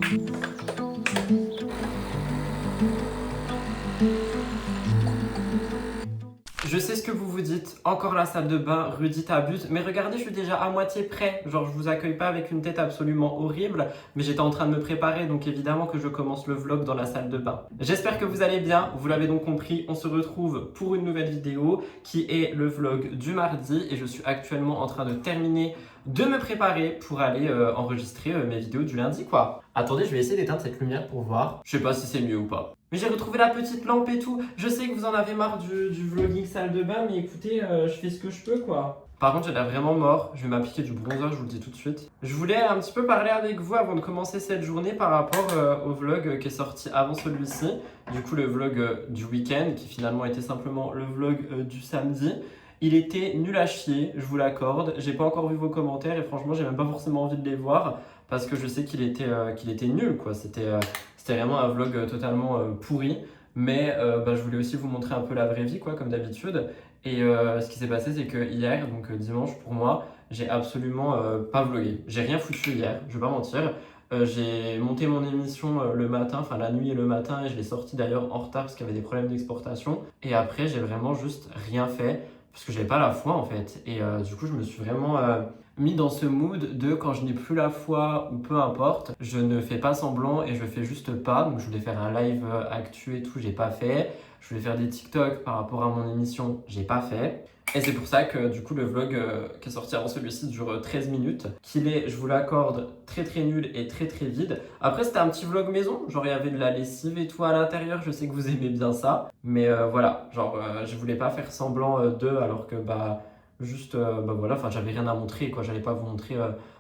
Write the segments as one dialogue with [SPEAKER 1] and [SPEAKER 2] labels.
[SPEAKER 1] Je sais ce que vous vous dites, encore la salle de bain, Rudy t'abuse, mais regardez, je suis déjà à moitié prêt. Genre, je vous accueille pas avec une tête absolument horrible, mais j'étais en train de me préparer, donc évidemment que je commence le vlog dans la salle de bain. J'espère que vous allez bien, vous l'avez donc compris, on se retrouve pour une nouvelle vidéo qui est le vlog du mardi, et je suis actuellement en train de terminer de me préparer pour aller enregistrer mes vidéos du lundi, quoi. Attendez, je vais essayer d'éteindre cette lumière pour voir. Je sais pas si c'est mieux ou pas. Mais j'ai retrouvé la petite lampe et tout. Je sais que vous en avez marre du vlogging salle de bain, mais écoutez, je fais ce que je peux, quoi. Par contre, j'ai l'air vraiment mort. Je vais m'appliquer du bronzer, je vous le dis tout de suite. Je voulais un petit peu parler avec vous avant de commencer cette journée par rapport au vlog qui est sorti avant celui-ci. Du coup, le vlog du week-end, qui finalement était simplement le vlog du samedi. Il était nul à chier, je vous l'accorde. J'ai pas encore vu vos commentaires et franchement, j'ai même pas forcément envie de les voir parce que je sais qu'il était nul, quoi. C'était vraiment un vlog totalement pourri. Mais je voulais aussi vous montrer un peu la vraie vie, quoi, comme d'habitude. Et ce qui s'est passé, c'est que hier, donc dimanche pour moi, j'ai absolument pas vlogué. J'ai rien foutu hier, je vais pas mentir. J'ai monté mon émission le matin, enfin la nuit et le matin, et je l'ai sortie d'ailleurs en retard parce qu'il y avait des problèmes d'exportation. Et après, j'ai vraiment juste rien fait parce que j'avais pas la foi en fait. Et du coup, je me suis vraiment mis dans ce mood de quand je n'ai plus la foi ou peu importe, je ne fais pas semblant et je fais juste pas. Donc, je voulais faire un live actu et tout, j'ai pas fait. Je voulais faire des TikTok par rapport à mon émission, j'ai pas fait. Et c'est pour ça que du coup le vlog qui est sorti avant celui-ci dure 13 minutes, qu'il est, je vous l'accorde, très très nul et très très vide. Après c'était un petit vlog maison, genre il y avait de la lessive et tout à l'intérieur, je sais que vous aimez bien ça. Mais voilà, genre je voulais pas faire semblant d'eux alors que voilà, enfin j'avais rien à montrer quoi, j'allais pas vous montrer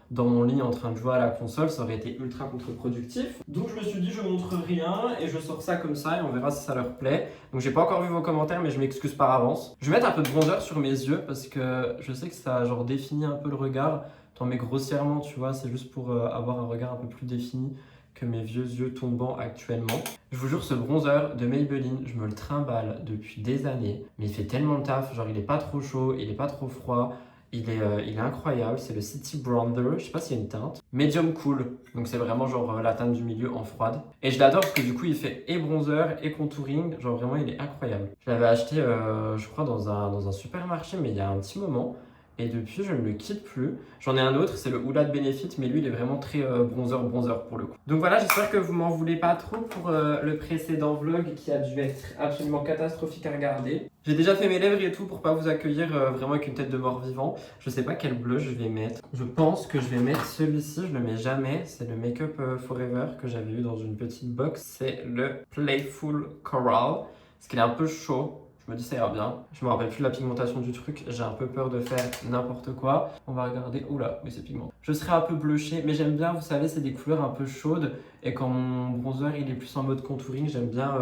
[SPEAKER 1] dans mon lit en train de jouer à la console, ça aurait été ultra contre-productif. Donc je me suis dit je montre rien et je sors ça comme ça et on verra si ça leur plaît. Donc j'ai pas encore vu vos commentaires mais je m'excuse par avance. Je vais mettre un peu de bronzer sur mes yeux parce que je sais que ça genre définit un peu le regard. T'en mets grossièrement tu vois, c'est juste pour avoir un regard un peu plus défini que mes vieux yeux tombants actuellement. Je vous jure, ce bronzer de Maybelline, je me le trimballe depuis des années, mais il fait tellement le taf, genre il est pas trop chaud, il est pas trop froid, il est incroyable, c'est le City Bronzer, je sais pas s'il y a une teinte, medium cool, donc c'est vraiment genre la teinte du milieu en froide. Et je l'adore parce que du coup il fait et bronzer et contouring, genre vraiment il est incroyable. Je l'avais acheté je crois dans un supermarché mais il y a un petit moment. Et depuis, je ne le quitte plus. J'en ai un autre, c'est le Oulad Benefit, mais lui, il est vraiment très bronzer pour le coup. Donc voilà, j'espère que vous m'en voulez pas trop pour le précédent vlog qui a dû être absolument catastrophique à regarder. J'ai déjà fait mes lèvres et tout pour pas vous accueillir vraiment avec une tête de mort-vivant. Je sais pas quel blush je vais mettre. Je pense que je vais mettre celui-ci, je le mets jamais. C'est le Make Up Forever que j'avais eu dans une petite box. C'est le Playful Coral, parce qu'il est un peu chaud. Je me dis ça ira bien. Je me rappelle plus de la pigmentation du truc. J'ai un peu peur de faire n'importe quoi. On va regarder. Oula, oui c'est pigment. Je serai un peu blushée, mais j'aime bien, vous savez, c'est des couleurs un peu chaudes. Et quand mon bronzer il est plus en mode contouring, j'aime bien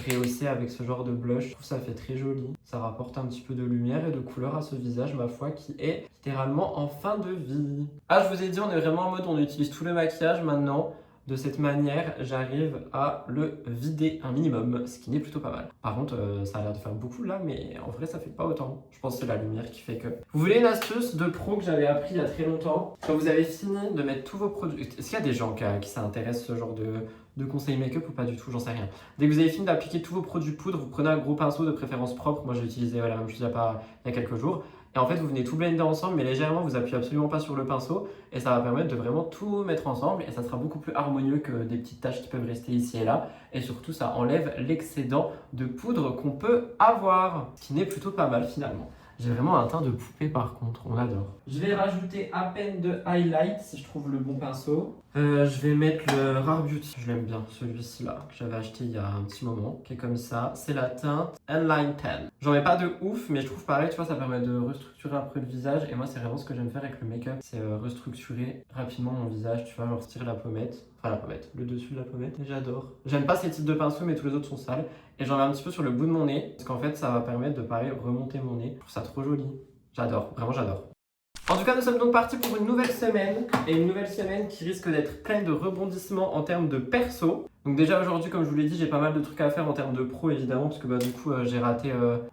[SPEAKER 1] rehausser avec ce genre de blush. Je trouve ça fait très joli. Ça rapporte un petit peu de lumière et de couleur à ce visage, ma foi, qui est littéralement en fin de vie. Ah, je vous ai dit, on est vraiment en mode on utilise tout le maquillage maintenant. De cette manière, j'arrive à le vider un minimum, ce qui n'est plutôt pas mal. Par contre, ça a l'air de faire beaucoup là, mais en vrai, ça fait pas autant. Je pense que c'est la lumière qui fait que... Vous voulez une astuce de pro que j'avais appris il y a très longtemps? Quand vous avez fini de mettre tous vos produits... Est-ce qu'il y a des gens qui s'intéressent ce genre de conseils make-up ou pas du tout? J'en sais rien. Dès que vous avez fini d'appliquer tous vos produits poudre, vous prenez un gros pinceau de préférence propre. Moi, j'ai utilisé la même chose il y a quelques jours. Et en fait, vous venez tout blender ensemble, mais légèrement, vous appuyez absolument pas sur le pinceau. Et ça va permettre de vraiment tout mettre ensemble. Et ça sera beaucoup plus harmonieux que des petites taches qui peuvent rester ici et là. Et surtout, ça enlève l'excédent de poudre qu'on peut avoir. Ce qui n'est plutôt pas mal finalement. J'ai vraiment un teint de poupée par contre, on adore. Je vais rajouter à peine de highlight si je trouve le bon pinceau. Je vais mettre le Rare Beauty, je l'aime bien, celui-ci là, que j'avais acheté il y a un petit moment, qui est comme ça. C'est la teinte N-Line 10. J'en mets pas de ouf, mais je trouve pareil, tu vois, ça permet de restructurer un peu le visage. Et moi, c'est vraiment ce que j'aime faire avec le make-up, c'est restructurer rapidement mon visage, tu vois, genre tirer la pommette. Enfin la pommette, le dessus de la pommette, j'adore. J'aime pas ces types de pinceaux, mais tous les autres sont sales. Et j'en mets un petit peu sur le bout de mon nez, parce qu'en fait, ça va permettre de pareil remonter mon nez. Je trouve ça trop joli. J'adore, vraiment j'adore. En tout cas, nous sommes donc partis pour une nouvelle semaine, et une nouvelle semaine qui risque d'être pleine de rebondissements en termes de perso. Donc déjà aujourd'hui, comme je vous l'ai dit, j'ai pas mal de trucs à faire en termes de pro évidemment, parce que du coup j'ai raté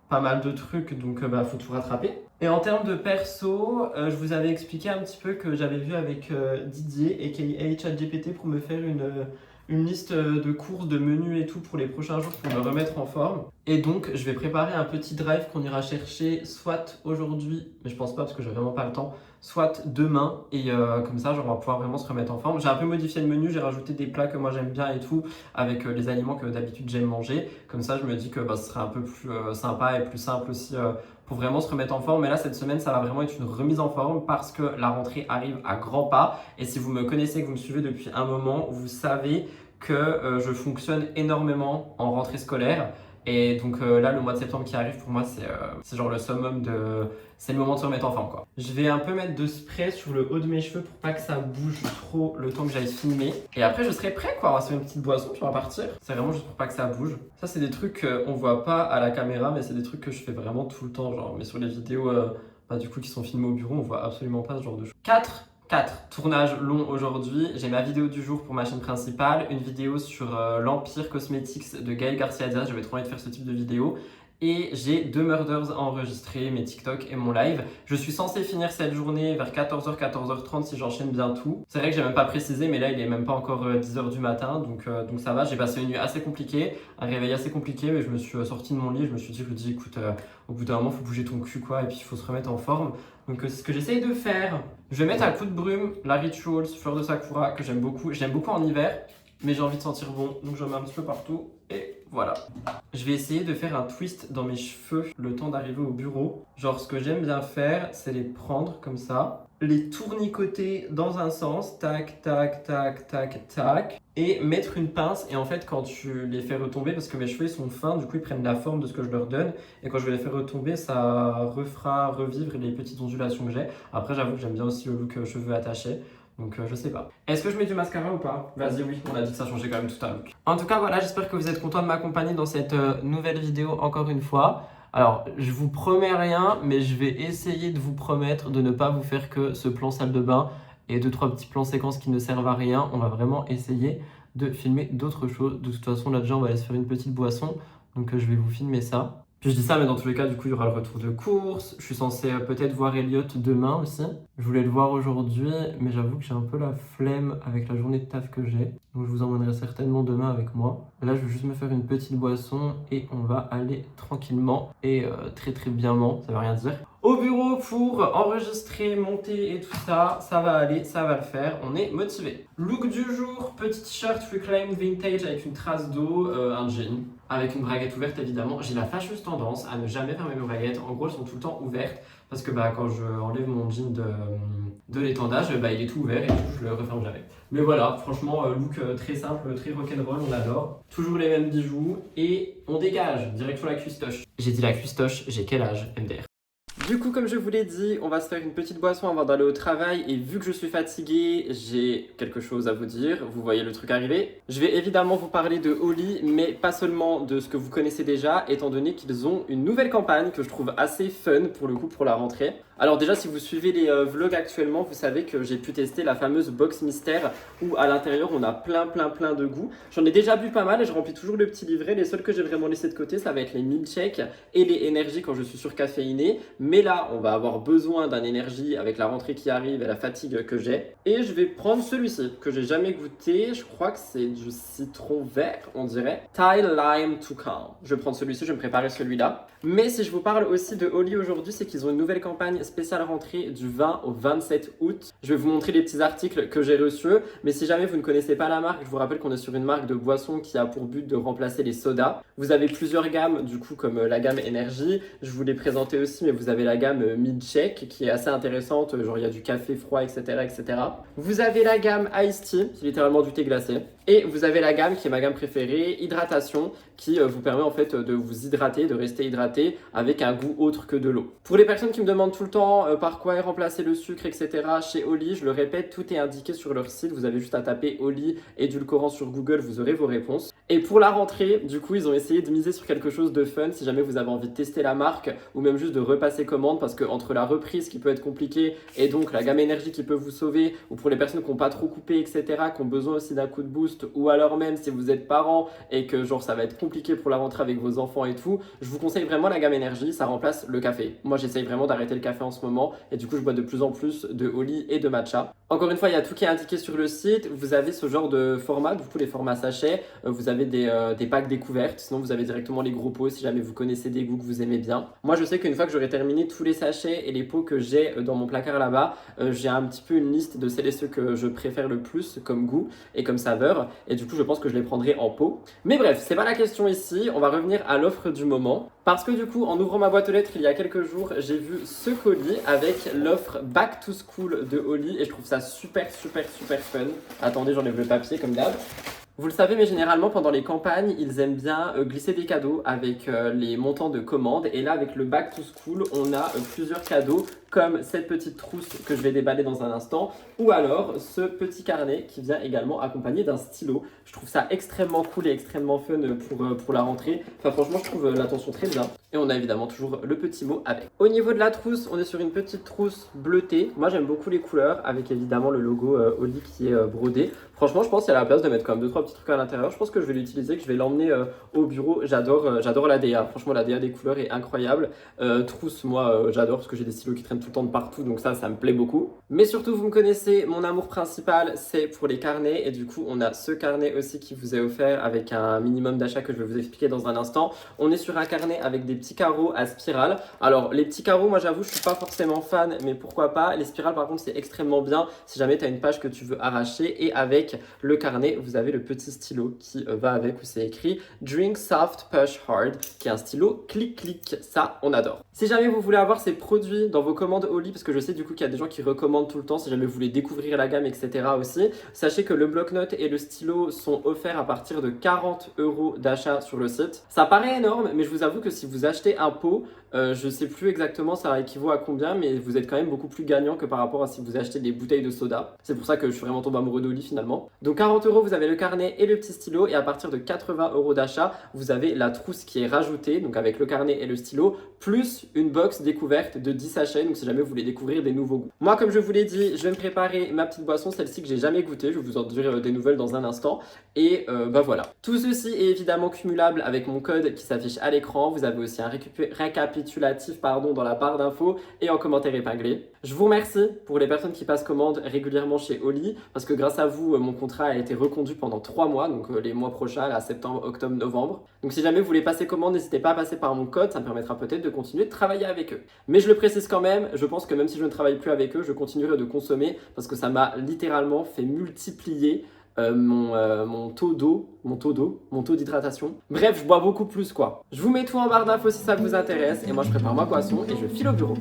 [SPEAKER 1] pas mal de trucs, donc faut tout rattraper. Et en termes de perso, je vous avais expliqué un petit peu que j'avais vu avec Didier, aka ChatGPT, pour me faire une liste de courses, de menus et tout pour les prochains jours pour me remettre en forme. Et donc, je vais préparer un petit drive qu'on ira chercher soit aujourd'hui, mais je pense pas parce que j'ai vraiment pas le temps, soit demain. Et comme ça, genre, on va pouvoir vraiment se remettre en forme. J'ai un peu modifié le menu, j'ai rajouté des plats que moi j'aime bien et tout, avec les aliments que d'habitude j'aime manger. Comme ça, je me dis que ce serait un peu plus sympa et plus simple aussi pour vraiment se remettre en forme. Mais là, cette semaine, ça va vraiment être une remise en forme parce que la rentrée arrive à grands pas. Et si vous me connaissez, que vous me suivez depuis un moment, vous savez que je fonctionne énormément en rentrée scolaire. Et donc là, le mois de septembre qui arrive, pour moi, c'est genre le summum de... C'est le moment de se remettre en forme, quoi. Je vais un peu mettre de spray sur le haut de mes cheveux pour pas que ça bouge trop le temps que j'aille filmer. Et après, je serai prêt, quoi. On va se faire une petite boisson, puis on va partir. C'est vraiment juste pour pas que ça bouge. Ça, c'est des trucs qu'on voit pas à la caméra, mais c'est des trucs que je fais vraiment tout le temps, genre. Mais sur les vidéos, du coup, qui sont filmées au bureau, on voit absolument pas ce genre de choses. 4 tournages longs aujourd'hui. J'ai ma vidéo du jour pour ma chaîne principale, une vidéo sur l'Empire Cosmetics de Gaël Garcia Diaz. J'avais trop envie de faire ce type de vidéo. Et j'ai 2 murders à enregistrer, mes TikTok et mon live. Je suis censé finir cette journée vers 14h, 14h30 si j'enchaîne bien tout. C'est vrai que j'ai même pas précisé, mais là il est même pas encore 10h du matin, donc ça va. J'ai passé une nuit assez compliquée, un réveil assez compliqué, mais je me suis sorti de mon lit et je me suis dit, écoute, au bout d'un moment, faut bouger ton cul, quoi, et puis il faut se remettre en forme. Donc c'est ce que j'essaye de faire. Je vais mettre un coup de brume, la Rituals, fleur de sakura, que j'aime beaucoup. J'aime beaucoup en hiver, mais j'ai envie de sentir bon, donc je mets un petit peu partout, et voilà. Je vais essayer de faire un twist dans mes cheveux le temps d'arriver au bureau. Genre, ce que j'aime bien faire, c'est les prendre comme ça, les tournicoter dans un sens, tac, tac, tac, tac, tac, et mettre une pince. Et en fait, quand tu les fais retomber, parce que mes cheveux ils sont fins, du coup ils prennent la forme de ce que je leur donne, et quand je vais les faire retomber, ça refera revivre les petites ondulations que j'ai. Après, j'avoue que j'aime bien aussi le look cheveux attachés. Donc je sais pas. Est-ce que je mets du mascara ou pas? Vas-y, oui, on a dit que ça changeait quand même tout un look. En tout cas, voilà, j'espère que vous êtes contents de m'accompagner dans cette nouvelle vidéo encore une fois. Alors, je vous promets rien, mais je vais essayer de vous promettre de ne pas vous faire que ce plan salle de bain et 2-3 petits plans séquences qui ne servent à rien. On va vraiment essayer de filmer d'autres choses. De toute façon, là déjà, on va aller se faire une petite boisson. Donc je vais vous filmer ça. Puis je dis ça, mais dans tous les cas, du coup, il y aura le retour de course. Je suis censé peut-être voir Elliot demain aussi. Je voulais le voir aujourd'hui, mais j'avoue que j'ai un peu la flemme avec la journée de taf que j'ai. Donc je vous emmènerai certainement demain avec moi. Là, je vais juste me faire une petite boisson et on va aller tranquillement et très bienment, ça veut rien dire, au bureau pour enregistrer, monter et tout ça. Ça va aller, ça va le faire, on est motivé. Look du jour, petit t-shirt Reclaim Vintage avec une trace d'eau, un jean, avec une braguette ouverte évidemment. J'ai la fâcheuse tendance à ne jamais fermer mes braguettes. En gros, elles sont tout le temps ouvertes parce que quand je enlève mon jean de l'étendage, il est tout ouvert et du coup, je le referme jamais. Mais voilà, franchement, look très simple, très rock'n'roll, on adore. Toujours les mêmes bijoux et on dégage, direction la cuistoche. J'ai dit la cuistoche, j'ai quel âge, MDR? Du coup, comme je vous l'ai dit, on va se faire une petite boisson avant d'aller au travail et vu que je suis fatigué, j'ai quelque chose à vous dire. Vous voyez le truc arriver. Je vais évidemment vous parler de Oli, mais pas seulement de ce que vous connaissez déjà, étant donné qu'ils ont une nouvelle campagne que je trouve assez fun pour le coup pour la rentrée. Alors déjà, si vous suivez les vlogs actuellement, vous savez que j'ai pu tester la fameuse box mystère où à l'intérieur on a plein de goûts. J'en ai déjà bu pas mal et je remplis toujours le petit livret. Les seuls que j'ai vraiment laissés de côté, ça va être les milkshakes et les énergies quand je suis surcaféiné. Mais là, on va avoir besoin d'un énergie avec la rentrée qui arrive et la fatigue que j'ai. Et je vais prendre celui-ci que j'ai jamais goûté. Je crois que c'est du citron vert, on dirait. Thai Lime Toucan. Je vais prendre celui-ci, je vais me préparer celui-là. Mais si je vous parle aussi de Oli aujourd'hui, c'est qu'ils ont une nouvelle campagne spéciale rentrée du 20 au 27 août. Je vais vous montrer les petits articles que j'ai reçus. Mais si jamais vous ne connaissez pas la marque, je vous rappelle qu'on est sur une marque de boisson qui a pour but de remplacer les sodas. Vous avez plusieurs gammes, du coup, comme la gamme énergie. Je vous l'ai présenté aussi, mais vous avez la gamme milkshake qui est assez intéressante. Genre, il y a du café froid, etc., etc. Vous avez la gamme iced tea, c'est littéralement du thé glacé. Et vous avez la gamme qui est ma gamme préférée, hydratation, qui vous permet en fait de vous hydrater, de rester hydraté avec un goût autre que de l'eau. Pour les personnes qui me demandent tout le temps temps par quoi est remplacé le sucre, etc. chez Oli, je le répète, tout est indiqué sur leur site. Vous avez juste à taper Oli édulcorant sur Google, vous aurez vos réponses. Et pour la rentrée, du coup, ils ont essayé de miser sur quelque chose de fun si jamais vous avez envie de tester la marque ou même juste de repasser commande parce que entre la reprise qui peut être compliquée et donc la gamme énergie qui peut vous sauver ou pour les personnes qui n'ont pas trop coupé, etc., qui ont besoin aussi d'un coup de boost ou alors même si vous êtes parent et que genre ça va être compliqué pour la rentrée avec vos enfants et tout, je vous conseille vraiment la gamme énergie, ça remplace le café. Moi, j'essaye vraiment d'arrêter le café en ce moment et du coup, je bois de plus en plus de Oli et de matcha. Encore une fois, il y a tout qui est indiqué sur le site. Vous avez ce genre de format, du coup les formats sachets. Vous avez des packs découvertes. Sinon, vous avez directement les gros pots si jamais vous connaissez des goûts que vous aimez bien. Moi, je sais qu'une fois que j'aurai terminé tous les sachets et les pots que j'ai dans mon placard là-bas, j'ai un petit peu une liste de celles et ceux que je préfère le plus comme goût et comme saveur. Et du coup, je pense que je les prendrai en pot. Mais bref, c'est pas la question ici. On va revenir à l'offre du moment. Parce que du coup, en ouvrant ma boîte aux lettres il y a quelques jours, j'ai vu ce colis avec l'offre Back to School de Oli et je trouve ça super fun. Attendez, j'enlève le papier comme d'hab. Vous le savez, mais généralement pendant les campagnes, ils aiment bien glisser des cadeaux avec les montants de commandes. Et là, avec le Back to School, on a plusieurs cadeaux comme cette petite trousse que je vais déballer dans un instant ou alors ce petit carnet qui vient également accompagné d'un stylo. Je trouve ça extrêmement cool et extrêmement fun pour la rentrée. Enfin, franchement, je trouve l'attention très bien. Et on a évidemment toujours le petit mot avec. Au niveau de la trousse, on est sur une petite trousse bleutée. Moi, j'aime beaucoup les couleurs avec évidemment le logo Oli qui est brodé. Franchement, je pense qu'il y a la place de mettre quand même 2-3 petits trucs à l'intérieur. Je pense que je vais l'utiliser, que je vais l'emmener au bureau. J'adore la DA. Franchement, la DA des couleurs est incroyable. Trousse, moi, j'adore parce que j'ai des stylos qui traînent tout le temps de partout. Donc ça me plaît beaucoup. Mais surtout, vous me connaissez, mon amour principal, c'est pour les carnets. Et du coup, on a ce carnet aussi qui vous est offert avec un minimum d'achat que je vais vous expliquer dans un instant. On est sur un carnet avec des petits carreaux à spirale. Alors, les petits carreaux, moi, j'avoue, je suis pas forcément fan, mais pourquoi pas. Les spirales, par contre, c'est extrêmement bien si jamais tu as une page que tu veux arracher. Et avec le carnet, vous avez le petit stylo qui va avec où c'est écrit Drink Soft Push Hard, qui est un stylo clic-clic. Ça, on adore. Si jamais vous voulez avoir ces produits dans vos commandes Oli, parce que je sais du coup qu'il y a des gens qui recommandent tout le temps, si jamais vous voulez découvrir la gamme, etc. aussi, sachez que le bloc-notes et le stylo sont offerts à partir de 40 € d'achat sur le site. Ça paraît énorme, mais je vous avoue que si vous achetez un pot, je sais plus exactement ça équivaut à combien, mais vous êtes quand même beaucoup plus gagnant que par rapport à si vous achetez des bouteilles de soda. C'est pour ça que je suis vraiment tombé amoureux d'Oli finalement. Donc 40 €, vous avez le carnet et le petit stylo, et à partir de 80 € d'achat, vous avez la trousse qui est rajoutée, donc avec le carnet et le stylo, plus une box découverte de 10 sachets, donc si jamais vous voulez découvrir des nouveaux goûts. Moi, comme je vous l'ai dit, je vais me préparer ma petite boisson, celle-ci que j'ai jamais goûtée, je vais vous en dire des nouvelles dans un instant, et bah voilà. Tout ceci est évidemment cumulable avec mon code qui s'affiche à l'écran. Vous avez aussi un récapitulatif dans la barre d'infos et en commentaire épinglé. Je vous remercie pour les personnes qui passent commande régulièrement chez Oli, parce que grâce à vous, mon contrat a été reconduit pendant 3 mois, donc les mois prochains, là, septembre, octobre, novembre. Donc si jamais vous voulez passer commande, n'hésitez pas à passer par mon code, ça me permettra peut-être de continuer de travailler avec eux. Mais je le précise quand même, je pense que même si je ne travaille plus avec eux, je continuerai de consommer parce que ça m'a littéralement fait multiplier mon taux d'hydratation. Bref, je bois beaucoup plus quoi. Je vous mets tout en barre d'infos si ça vous intéresse, et moi je prépare ma boisson et je file au bureau.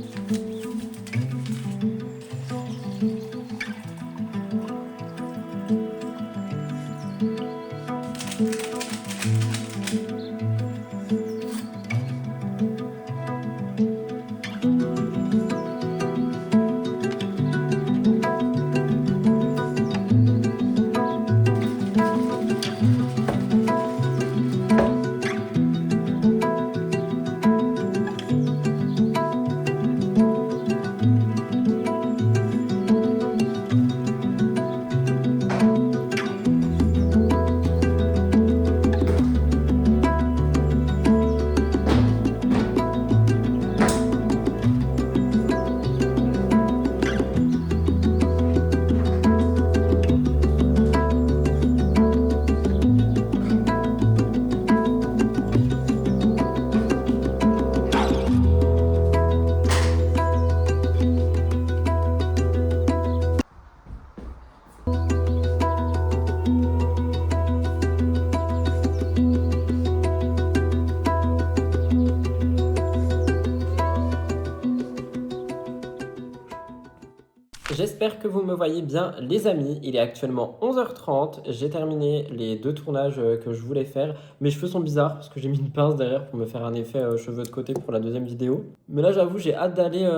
[SPEAKER 1] J'espère que vous me voyez bien les amis, il est actuellement 11h30, j'ai terminé les 2 tournages que je voulais faire. Mes cheveux sont bizarres parce que j'ai mis une pince derrière pour me faire un effet cheveux de côté pour la deuxième vidéo. Mais là j'avoue j'ai hâte d'aller,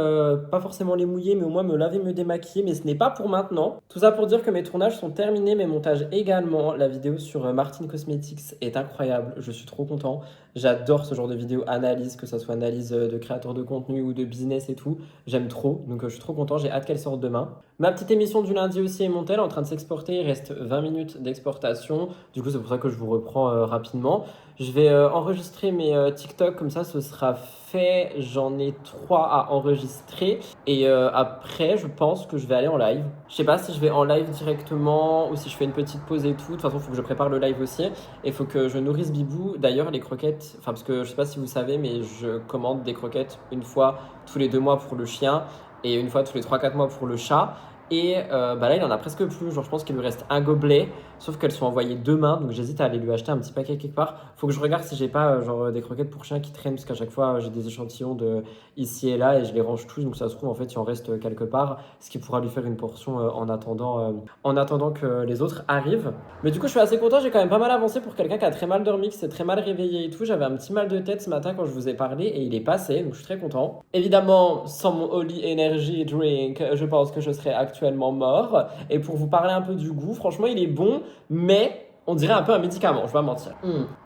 [SPEAKER 1] pas forcément les mouiller mais au moins me laver, me démaquiller, mais ce n'est pas pour maintenant. Tout ça pour dire que mes tournages sont terminés, mes montages également. La vidéo sur Martin Cosmetics est incroyable, je suis trop content. J'adore ce genre de vidéo analyse, que ce soit analyse de créateur de contenu ou de business et tout. J'aime trop, donc je suis trop content, j'ai hâte qu'elle sorte demain. Ma petite émission du lundi aussi est montée, elle est en train de s'exporter, il reste 20 minutes d'exportation. Du coup, c'est pour ça que je vous reprends rapidement. Je vais enregistrer mes TikTok, comme ça ce sera fait. J'en ai 3 à enregistrer. Et après, je pense que je vais aller en live. Je sais pas si je vais en live directement ou si je fais une petite pause et tout. De toute façon, il faut que je prépare le live aussi. Et il faut que je nourrisse Bibou. D'ailleurs, les croquettes, enfin parce que je sais pas si vous savez, mais je commande des croquettes une fois tous les 2 mois pour le chien et une fois tous les 3-4 mois pour le chat. Et bah là, il en a presque plus. Genre, je pense qu'il lui reste un gobelet. Sauf qu'elles sont envoyées demain. Donc, j'hésite à aller lui acheter un petit paquet quelque part. Faut que je regarde si j'ai pas genre des croquettes pour chien qui traînent. Parce qu'à chaque fois, j'ai des échantillons de ici et là. Et je les range tous. Donc, ça se trouve, en fait, il en reste quelque part. Ce qui pourra lui faire une portion en attendant que les autres arrivent. Mais du coup, je suis assez content. J'ai quand même pas mal avancé pour quelqu'un qui a très mal dormi, qui s'est très mal réveillé et tout. J'avais un petit mal de tête ce matin quand je vous ai parlé. Et il est passé. Donc, je suis très content. Évidemment, sans mon Holy Energy Drink, je pense que je serais actuellement mort. Et pour vous parler un peu du goût, franchement, il est bon, mais on dirait un peu un médicament, je vais pas mentir.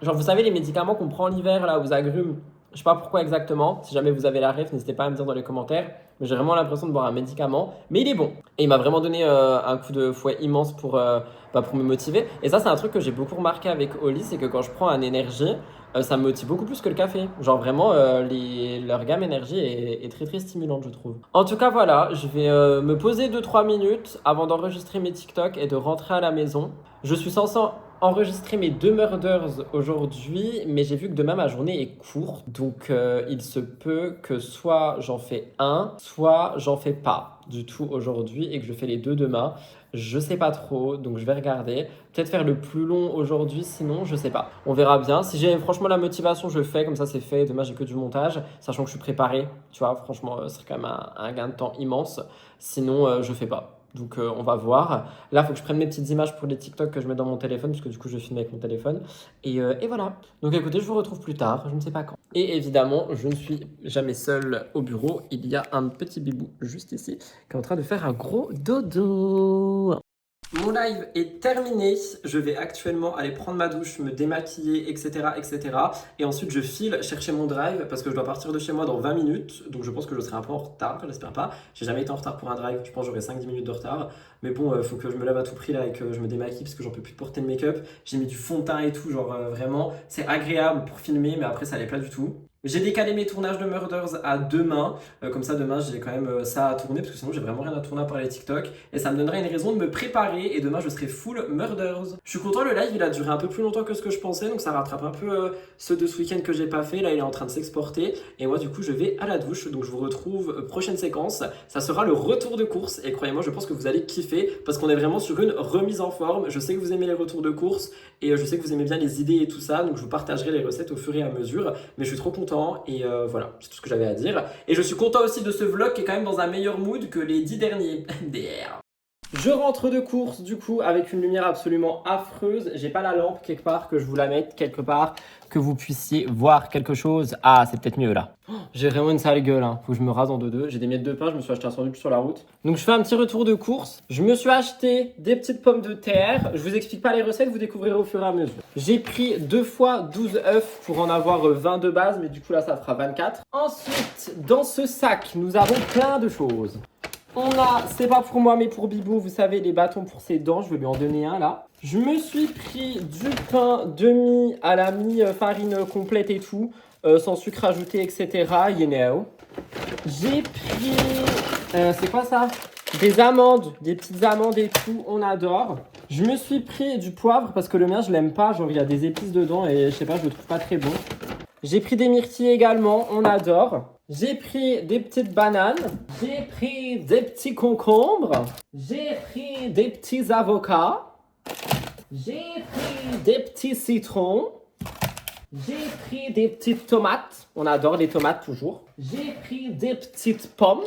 [SPEAKER 1] Genre, vous savez, les médicaments qu'on prend l'hiver, là, aux agrumes, je sais pas pourquoi exactement. Si jamais vous avez la ref, n'hésitez pas à me dire dans les commentaires. Mais j'ai vraiment l'impression de boire un médicament, mais il est bon. Et il m'a vraiment donné un coup de fouet immense pour me motiver. Et ça, c'est un truc que j'ai beaucoup remarqué avec Oli, c'est que quand je prends un énergie, ça me motive beaucoup plus que le café. Genre vraiment, leur gamme énergie est très très stimulante, je trouve. En tout cas, voilà, je vais me poser 2-3 minutes avant d'enregistrer mes TikTok et de rentrer à la maison. Je suis censé enregistrer mes 2 murders aujourd'hui, mais j'ai vu que demain ma journée est courte. Donc il se peut que soit j'en fais un, soit j'en fais pas du tout aujourd'hui et que je fais les 2 demain. Je sais pas trop, donc je vais regarder. Peut-être faire le plus long aujourd'hui, sinon je sais pas. On verra bien. Si j'ai franchement la motivation, je fais, comme ça c'est fait. Demain j'ai que du montage, sachant que je suis préparé. Tu vois, franchement, c'est quand même un gain de temps immense. Sinon, je fais pas. Donc on va voir. Là, il faut que je prenne mes petites images pour les TikTok que je mets dans mon téléphone, parce que du coup, je filme avec mon téléphone. Et voilà. Donc écoutez, je vous retrouve plus tard, je ne sais pas quand. Et évidemment, je ne suis jamais seul au bureau. Il y a un petit bibou juste ici qui est en train de faire un gros dodo. Mon live est terminé, je vais actuellement aller prendre ma douche, me démaquiller, etc. Et ensuite je file chercher mon drive parce que je dois partir de chez moi dans 20 minutes. Donc je pense que je serai un peu en retard, j'espère pas. J'ai jamais été en retard pour un drive, je pense que j'aurai 5-10 minutes de retard. Mais bon, faut que je me lave à tout prix là et que je me démaquille parce que j'en peux plus de porter de make-up. J'ai mis du fond de teint et tout, genre vraiment, c'est agréable pour filmer mais après ça l'est pas du tout. J'ai décalé mes tournages de Murders à demain, comme ça demain j'ai quand même ça à tourner parce que sinon j'ai vraiment rien à tourner à part les TikTok et ça me donnerait une raison de me préparer et demain je serai full Murders. Je suis content, le live il a duré un peu plus longtemps que ce que je pensais donc ça rattrape un peu ceux de ce week-end que j'ai pas fait. Là il est en train de s'exporter et moi du coup je vais à la douche donc je vous retrouve prochaine séquence. Ça sera le retour de course et croyez-moi je pense que vous allez kiffer parce qu'on est vraiment sur une remise en forme. Je sais que vous aimez les retours de course et je sais que vous aimez bien les idées et tout ça donc je vous partagerai les recettes au fur et à mesure mais je suis trop content. Et voilà, c'est tout ce que j'avais à dire. Et je suis content aussi de ce vlog qui est quand même dans un meilleur mood que les 10 derniers. Je rentre de course du coup avec une lumière absolument affreuse. J'ai pas la lampe quelque part, que je vous la mette quelque part, que vous puissiez voir quelque chose. Ah, c'est peut-être mieux là. Oh, j'ai vraiment une sale gueule, hein. Faut que je me rase en deux. J'ai des miettes de pain, je me suis acheté un sandwich sur la route. Donc je fais un petit retour de course. Je me suis acheté des petites pommes de terre. Je vous explique pas les recettes, vous découvrirez au fur et à mesure. J'ai pris 2 fois 12 œufs pour en avoir 20 de base, mais du coup là ça fera 24. Ensuite, dans ce sac, nous avons plein de choses. On a, c'est pas pour moi mais pour Bibou, vous savez, les bâtons pour ses dents, je vais lui en donner un là. Je me suis pris du pain demi à la mi-farine complète et tout, sans sucre ajouté, etc. You know. J'ai pris, c'est quoi ça? Des amandes, des petites amandes et tout, on adore. Je me suis pris du poivre parce que le mien je l'aime pas, genre il y a des épices dedans et je sais pas, je le trouve pas très bon. J'ai pris des myrtilles également, on adore. J'ai pris des petites bananes. J'ai pris des petits concombres. J'ai pris des petits avocats. J'ai pris des petits citrons. J'ai pris des petites tomates. On adore les tomates toujours. J'ai pris des petites pommes.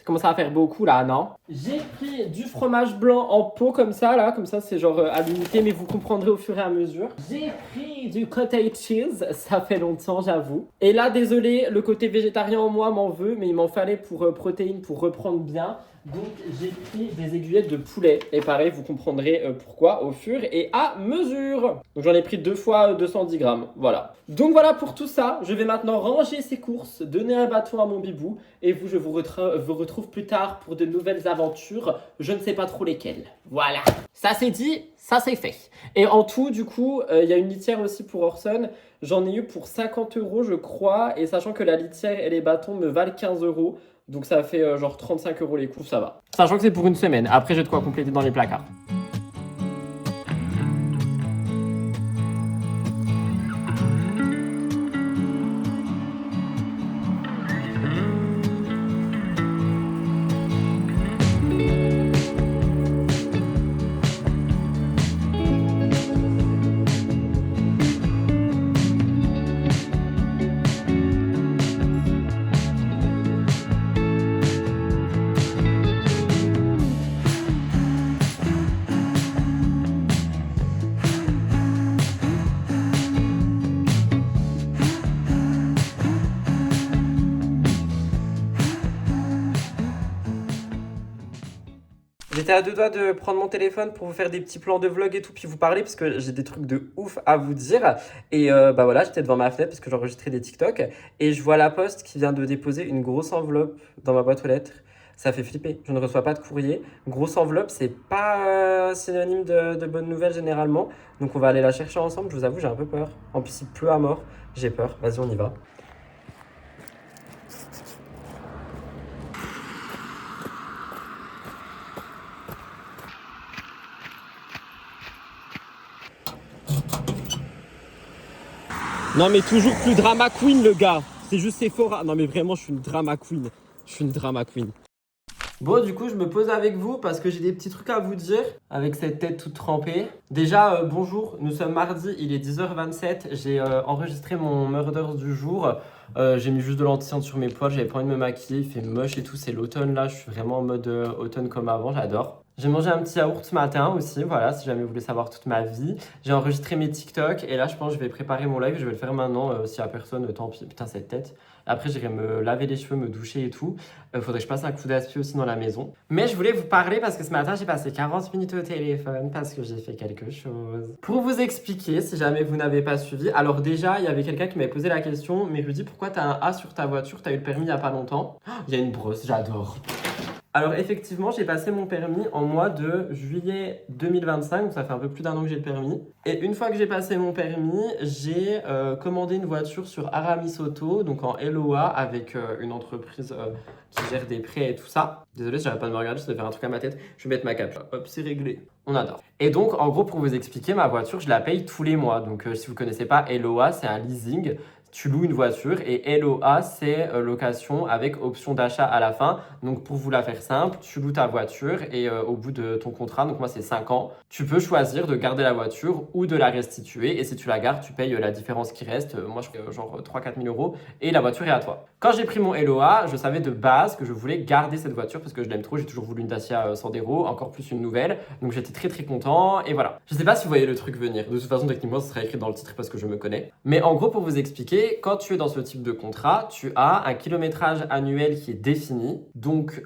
[SPEAKER 1] commence à faire beaucoup là, non? J'ai pris du fromage blanc en pot comme ça, là. Comme ça, c'est genre à l'unité, mais vous comprendrez au fur et à mesure. J'ai pris du cottage cheese. Ça fait longtemps, j'avoue. Et là, désolé, le côté végétarien en moi m'en veut, mais il m'en fallait pour protéines, pour reprendre bien. Donc, j'ai pris des aiguillettes de poulet. Et pareil, vous comprendrez pourquoi au fur et à mesure. Donc, j'en ai pris 2 fois 210 grammes. Voilà. Donc, voilà pour tout ça. Je vais maintenant ranger ces courses, donner un bâton à mon bibou. Et vous, je vous retrouve plus tard pour de nouvelles aventures. Je ne sais pas trop lesquelles. Voilà. Ça, c'est dit. Ça, c'est fait. Et en tout, du coup, il y a une litière aussi pour Orson. J'en ai eu pour 50 €, je crois. Et sachant que la litière et les bâtons me valent 15 €. Donc ça fait genre 35 € les coups, ça va. Sachant que c'est pour une semaine. Après, j'ai de quoi compléter dans les placards. J'étais à 2 doigts de prendre mon téléphone pour vous faire des petits plans de vlog et tout, puis vous parler parce que j'ai des trucs de ouf à vous dire. Et bah voilà, j'étais devant ma fenêtre parce que j'enregistrais des TikTok et je vois la poste qui vient de déposer une grosse enveloppe dans ma boîte aux lettres. Ça fait flipper, je ne reçois pas de courrier. Grosse enveloppe, c'est pas synonyme de bonne nouvelle généralement. Donc on va aller la chercher ensemble, je vous avoue, j'ai un peu peur. En plus, il pleut à mort, j'ai peur. Vas-y, on y va. Non mais toujours plus drama queen le gars. C'est juste Sephora. Non mais vraiment je suis une drama queen. Je suis une drama queen. Bon du coup je me pose avec vous parce que j'ai des petits trucs à vous dire avec cette tête toute trempée. Déjà bonjour, nous sommes mardi, il est 10h27. J'ai enregistré mon Murders du jour. J'ai mis juste de l'anti-cerne sur mes poils, j'avais pas envie de me maquiller, il fait moche et tout, c'est l'automne là, je suis vraiment en mode automne comme avant, j'adore. J'ai mangé un petit yaourt ce matin aussi, voilà, si jamais vous voulez savoir toute ma vie. J'ai enregistré mes TikTok et là je pense que je vais préparer mon live, je vais le faire maintenant, s'il y a personne, tant pis, putain cette tête. Après j'irai me laver les cheveux, me doucher et tout. Faudrait que je passe un coup d'aspi aussi dans la maison. Mais je voulais vous parler parce que ce matin j'ai passé 40 minutes au téléphone parce que j'ai fait quelque chose. Pour vous expliquer, si jamais vous n'avez pas suivi, alors déjà il y avait quelqu'un qui m'avait posé la question, mais Rudy pourquoi t'as un A sur ta voiture, t'as eu le permis il y a pas longtemps? Il y a une brosse, j'adore. Alors effectivement, j'ai passé mon permis en mois de juillet 2025, donc ça fait un peu plus d'1 an que j'ai le permis. Et une fois que j'ai passé mon permis, j'ai commandé une voiture sur Aramis Auto, donc en LOA avec une entreprise qui gère des prêts et tout ça. Désolé, j'arrête pas de me regarder, ça doit faire un truc à ma tête. Je vais mettre ma cape. Hop, c'est réglé. On adore. Et donc, en gros, pour vous expliquer, ma voiture, je la paye tous les mois. Donc, si vous connaissez pas, LOA, c'est un leasing. Tu loues une voiture et LOA, c'est location avec option d'achat à la fin. Donc, pour vous la faire simple, tu loues ta voiture et au bout de ton contrat, donc moi, c'est 5 ans, tu peux choisir de garder la voiture ou de la restituer. Et si tu la gardes, tu payes la différence qui reste. Moi, je fais genre 3-4 000 € et la voiture est à toi. Quand j'ai pris mon LOA, je savais de base que je voulais garder cette voiture parce que je l'aime trop. J'ai toujours voulu une Dacia Sandero, encore plus une nouvelle. Donc, j'étais très, très content et voilà. Je sais pas si vous voyez le truc venir. De toute façon, techniquement, ça sera écrit dans le titre parce que je me connais. Mais en gros, pour vous expliquer, quand tu es dans ce type de contrat, tu as un kilométrage annuel qui est défini. Donc,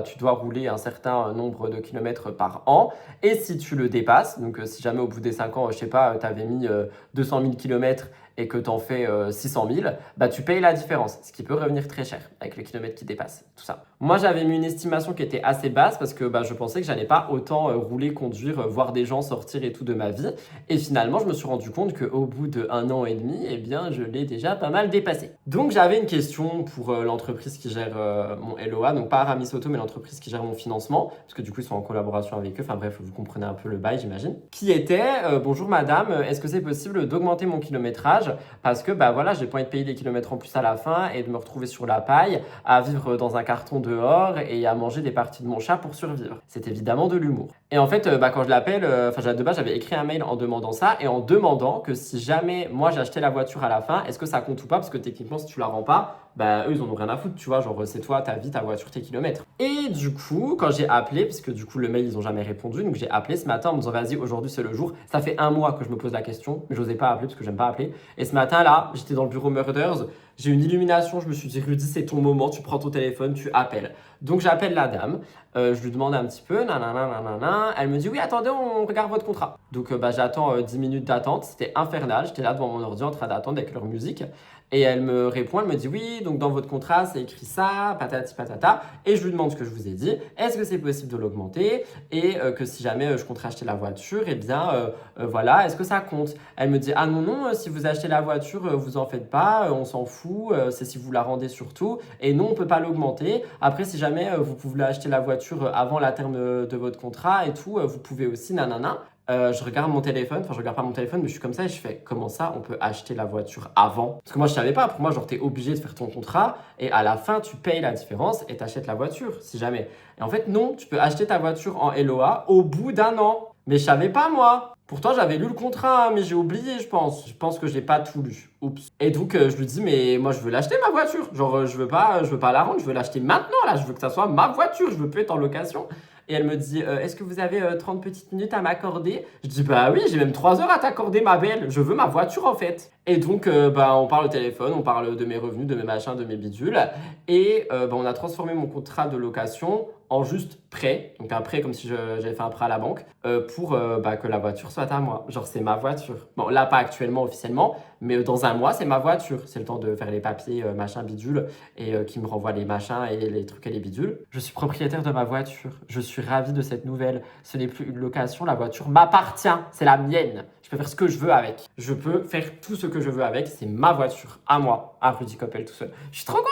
[SPEAKER 1] tu dois rouler un certain nombre de kilomètres par an. Et si tu le dépasses, donc si jamais au bout des 5 ans, je sais pas, tu avais mis 200 000 kilomètres et que tu en fais 600 000, tu payes la différence, ce qui peut revenir très cher avec les kilomètres qui dépassent, tout ça. Moi, j'avais mis une estimation qui était assez basse parce que je pensais que j'allais pas autant rouler, conduire, voir des gens sortir et tout de ma vie. Et finalement, je me suis rendu compte qu'au bout d'1 an et demi, eh bien, je l'ai déjà pas mal dépassé. Donc, j'avais une question pour l'entreprise qui gère mon LOA, donc pas Aramis Auto, mais l'entreprise qui gère mon financement, parce que du coup, ils sont en collaboration avec eux. Enfin bref, vous comprenez un peu le bail, j'imagine. Qui était, bonjour madame, est-ce que c'est possible d'augmenter mon kilométrage parce que voilà, j'ai pas envie de payer des kilomètres en plus à la fin et de me retrouver sur la paille, à vivre dans un carton dehors et à manger des parties de mon chat pour survivre. C'est évidemment de l'humour. Et en fait, quand je l'appelle, de base, j'avais écrit un mail en demandant ça et en demandant que si jamais moi j'ai acheté la voiture à la fin, est-ce que ça compte ou pas? Parce que techniquement, si tu la rends pas, bah eux ils en ont rien à foutre, tu vois, genre c'est toi, ta vie, ta voiture, tes kilomètres. Et du coup, quand j'ai appelé, parce que du coup le mail ils ont jamais répondu, donc j'ai appelé ce matin en me disant vas-y, aujourd'hui c'est le jour. Ça fait un mois que je me pose la question, mais j'osais pas appeler parce que j'aime pas appeler. Et ce matin là, j'étais dans le bureau Murders, j'ai eu une illumination, je me suis dit Rudy, c'est ton moment, tu prends ton téléphone, tu appelles. Donc j'appelle la dame, je lui demande un petit peu, nanana, nanana. Elle me dit oui, attendez, on regarde votre contrat. Donc bah, j'attends 10 minutes d'attente, c'était infernal, j'étais là devant mon ordi en train d'attendre avec leur musique. Et elle me répond, elle me dit oui, donc dans votre contrat, c'est écrit ça, patati patata. Et je lui demande ce que je vous ai dit. Est-ce que c'est possible de l'augmenter? Et que si jamais je compterais acheter la voiture, eh bien voilà, est-ce que ça compte? Elle me dit ah non, non, si vous achetez la voiture, vous en faites pas, on s'en fout, c'est si vous la rendez surtout. Et non, on peut pas l'augmenter. Après, si jamais vous pouvez acheter la voiture avant la terme de votre contrat et tout, vous pouvez aussi, nanana. Je regarde mon téléphone, enfin je regarde pas mon téléphone, mais je suis comme ça et je fais comment ça on peut acheter la voiture avant? Parce que moi je savais pas, pour moi genre t'es obligé de faire ton contrat et à la fin tu payes la différence et t'achètes la voiture si jamais. Et en fait non, tu peux acheter ta voiture en LOA au bout d'un an. Mais je savais pas moi. Pourtant j'avais lu le contrat, mais j'ai oublié je pense. Je pense que j'ai pas tout lu. Oups. Et donc je lui dis mais moi je veux l'acheter ma voiture. Genre je veux pas la rendre, je veux l'acheter maintenant là. Je veux que ça soit ma voiture, je veux plus être en location. Et elle me dit est-ce que vous avez 30 petites minutes à m'accorder? Je dis bah oui, j'ai même 3 heures à t'accorder ma belle. Je veux ma voiture en fait. Et donc bah, on parle au téléphone, on parle de mes revenus, de mes machins, de mes bidules. Et bah, on a transformé mon contrat de location en juste prêt, donc un prêt comme si j'avais fait un prêt à la banque, pour bah, que la voiture soit à moi. Genre c'est ma voiture. Bon là pas actuellement officiellement, mais dans un mois c'est ma voiture. C'est le temps de faire les papiers, machin, bidule, et qui me renvoie les machins et les trucs et les bidules. Je suis propriétaire de ma voiture. Je suis ravi de cette nouvelle. Ce n'est plus une location, la voiture m'appartient. C'est la mienne. Je peux faire ce que je veux avec. Je peux faire tout ce que je veux avec. C'est ma voiture, à moi, à Rudy Koppel tout seul. Je suis trop content!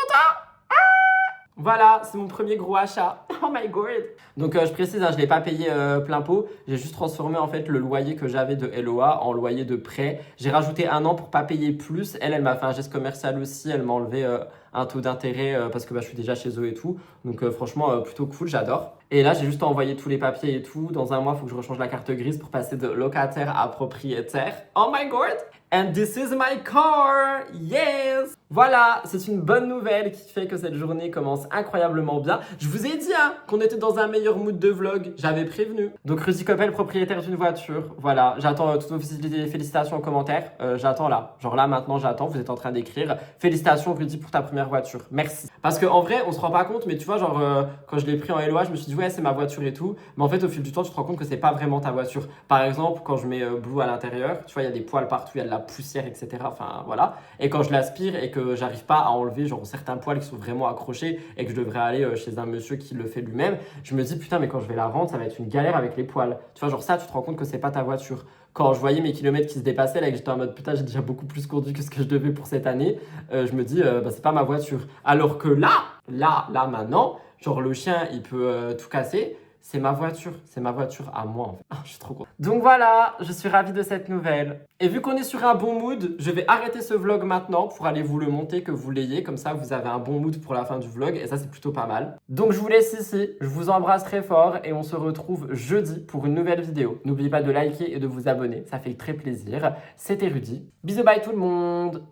[SPEAKER 1] Voilà, c'est mon premier gros achat. Oh my god! Donc je précise, hein, je ne l'ai pas payé plein pot. J'ai juste transformé en fait le loyer que j'avais de LOA en loyer de prêt. J'ai rajouté un an pour pas payer plus. Elle m'a fait un geste commercial aussi. Elle m'a enlevé un taux d'intérêt parce que bah, je suis déjà chez eux et tout. Donc franchement, plutôt cool, j'adore. Et là, j'ai juste envoyé tous les papiers et tout. Dans un mois, il faut que je rechange la carte grise pour passer de locataire à propriétaire. Oh my god! And this is my car! Yes! Voilà, c'est une bonne nouvelle qui fait que cette journée commence incroyablement bien. Je vous ai dit hein, qu'on était dans un meilleur mood de vlog, j'avais prévenu. Donc Rudy Koppel, propriétaire d'une voiture. Voilà, j'attends toutes vos félicitations en commentaire. J'attends là, genre là maintenant j'attends, vous êtes en train d'écrire. Félicitations Rudy pour ta première voiture, merci. Parce qu'en vrai, on se rend pas compte, mais tu vois, genre quand je l'ai pris en LOA, je me suis dit ouais c'est ma voiture et tout. Mais en fait au fil du temps, tu te rends compte que c'est pas vraiment ta voiture. Par exemple, quand je mets Blue à l'intérieur, tu vois, il y a des poils partout, il y a de la poussière, etc. Enfin voilà. Et quand je l'aspire et que j'arrive pas à enlever genre certains poils qui sont vraiment accrochés et que je devrais aller chez un monsieur qui le fait lui-même, je me dis putain mais quand je vais la rendre ça va être une galère avec les poils. Tu vois genre ça tu te rends compte que c'est pas ta voiture. Quand je voyais mes kilomètres qui se dépassaient là et que j'étais en mode putain j'ai déjà beaucoup plus conduit que ce que je devais pour cette année, je me dis bah c'est pas ma voiture. Alors que là maintenant, genre le chien il peut tout casser. C'est ma voiture à moi en fait. Ah, je suis trop content. Donc voilà, je suis ravi de cette nouvelle. Et vu qu'on est sur un bon mood, je vais arrêter ce vlog maintenant pour aller vous le monter, que vous l'ayez. Comme ça, vous avez un bon mood pour la fin du vlog et ça, c'est plutôt pas mal. Donc je vous laisse ici, je vous embrasse très fort et on se retrouve jeudi pour une nouvelle vidéo. N'oubliez pas de liker et de vous abonner, ça fait très plaisir. C'était Rudy. Bisous, bye tout le monde!